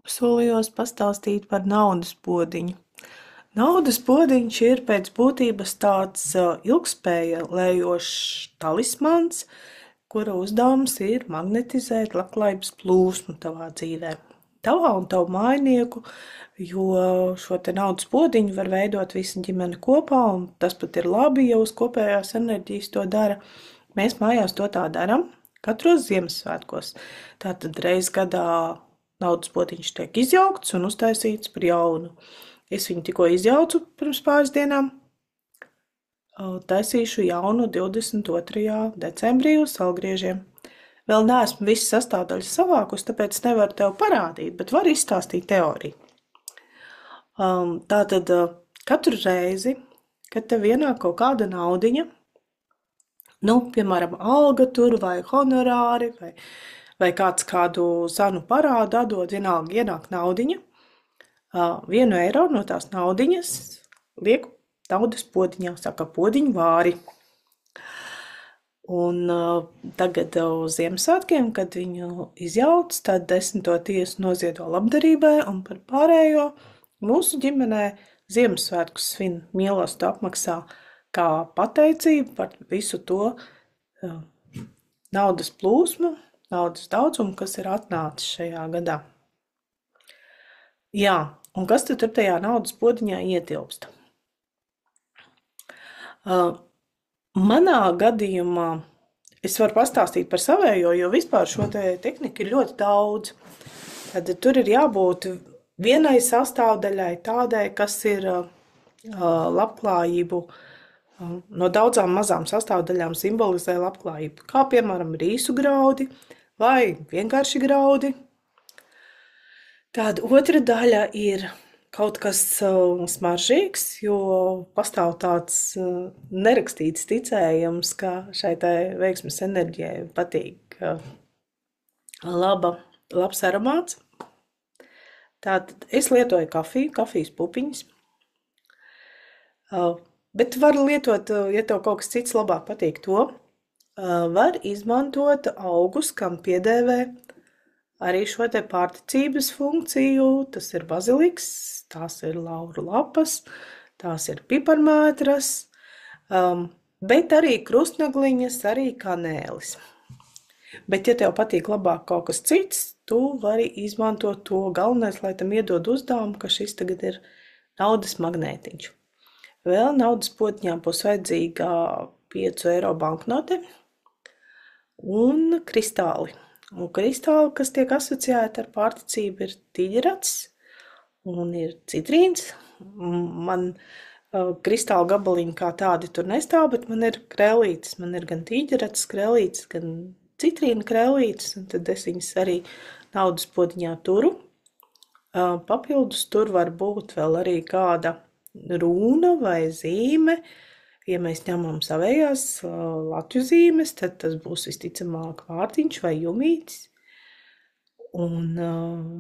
Solījos pastāstīt par naudas podziņu. Naudas podziņš ir pēc būtības tāds ilgspējējošs talismans, kura uzdevums ir magnetizēt labklājības plūsmu tavā dzīvē. Tavā un tavu mājinieku, jo šo te naudas podziņu var veidot visa ģimene kopā, un tas pat ir labi, ja uz kopējās enerģijas to dara. Mēs mājās to tā daram katros Ziemassvētkos. Tātad reiz gadā naudas podziņš tiek izjaukts un uztaisīts par jaunu. Es viņu tikko izjaucu pirms pāris dienām. Taisīšu jaunu 22. decembrī uz Salgriežiem. Vēl neesmu visas sastāvdaļas savākus, tāpēc nevaru tev parādīt, bet varu izstāstīt teoriju. Tātad katru reizi, kad tev ienāk kaut kāda naudiņa, piemēram, alga tur vai honorāri vai kāds kādu sanu parādu atdod, vienalga ienāk naudiņa, 1 eiro no tās naudiņas lieku naudas podziņā, saka podziņu vāri. Un tagad uz Ziemassvētkiem, kad viņu izjauc, tad 10. tiesu noziedo labdarībai, un par pārējo mūsu ģimenē Ziemassvētkus svin mīlestību apmaksā kā pateicību par visu to naudas plūsmu, naudas daudzumu, kas ir atnācis šajā gadā. Jā, un kas tad tur tajā naudas podziņā ietilpst? Manā gadījumā es varu pastāstīt par savējo, jo vispār šo te tehniku ir ļoti daudz. Tad tur ir jābūt vienai sastāvdaļai tādai, kas ir labklājību, no daudzām mazām sastāvdaļām simbolizē labklājību, kā piemēram rīsu graudi vai vienkārši graudi. Tāda otra daļa ir kaut kas smaržīgs, jo pastāv tāds nerakstīts ticējums, ka šai tai veiksmes enerģijai patīk labs aromāts. Tātad es lietoju kafiju, kafijas pupiņas, bet var lietot, ja tev kaut kas cits labāk patīk to, var izmantot augus, kam piedēvē arī šo te pārticības funkciju. Tas ir baziliks, tās ir lauru lapas, tās ir piparmētras, bet arī krustnagliņas, arī kanēlis. Bet, ja tev patīk labāk kaut kas cits, tu vari izmantot to. Galvenais, lai tam iedod uzdevumu, ka šis tagad ir naudas magnētiņš. Vēl naudas podziņā būs vajadzīga 5 eiro banknote un kristāli. Un kristāli, kas tiek asociēti ar pārticību, ir tīģerats un ir citrīns. Man kristāla gabaliņi kā tādi tur nestāv, bet man ir krēlītes. Man ir gan tīģerats krēlītes, gan citrīna krēlītes, un tad es viņas arī naudas podziņā turu. Papildus tur var būt vēl arī kāda rūna vai zīme. Ja mēs ņemam savējās latviešu zīmes, tad tas būs visticamāk vārtiņš vai jumītis. Un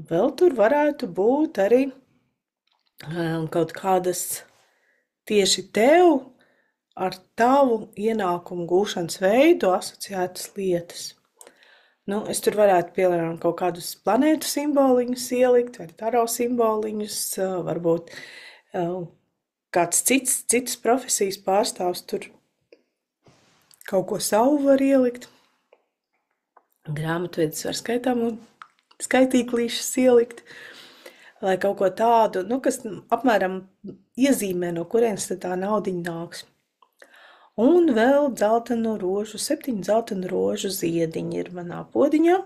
vēl tur varētu būt arī kaut kādas tieši tev ar tavu ienākumu gūšanas veidu asociētas lietas. Es tur varētu piemēram kaut kādus planētu simboliņus ielikt, vai taro simboliņus, varbūt kāds citas profesijas pārstāvs tur kaut ko savu var ielikt. Grāmatvedis var skaitīklīšus ielikt, vai kaut ko tādu, kas apmēram iezīmē, no kurienes tā naudiņa nāks. Un vēl 7 dzeltenu rožu ziediņi ir manā podziņā.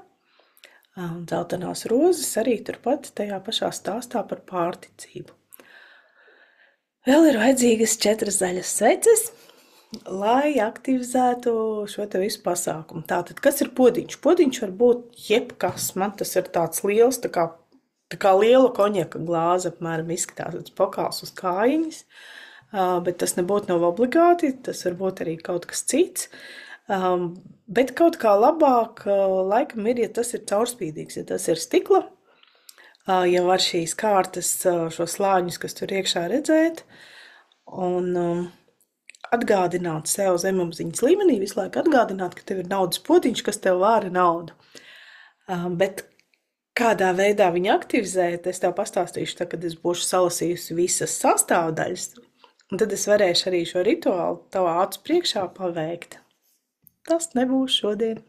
Dzeltenās rozes arī turpat tajā pašā stāstā par pārticību. Vēl ir vajadzīgas 4 zaļas sveces, lai aktivizētu šo te visu pasākumu. Tātad, kas ir podziņš? Podziņš var būt jebkas. Man tas ir tāds liels, tā kā liela konjaka glāze, apmēram izskatās tāds pokals uz kājiņas, bet tas nebūtu nav obligāti, tas var būt arī kaut kas cits. Bet kaut kā labāk laikam ir, ja tas ir caurspīdīgs, ja tas ir stikla, ja var šīs kārtas, šo slāņus, kas tur iekšā redzēt, un atgādināt sev zemapziņas līmenī, visu laiku atgādināt, ka tev ir naudas podziņš, kas tev vāra naudu. Bet Kādā veidā viņu aktivizēt, es tev pastāstīšu, tad, kad es būšu salasījusi visas sastāvdaļas, un tad es varēšu arī šo rituālu tavā acu priekšā paveikt. Tas nebūs šodien.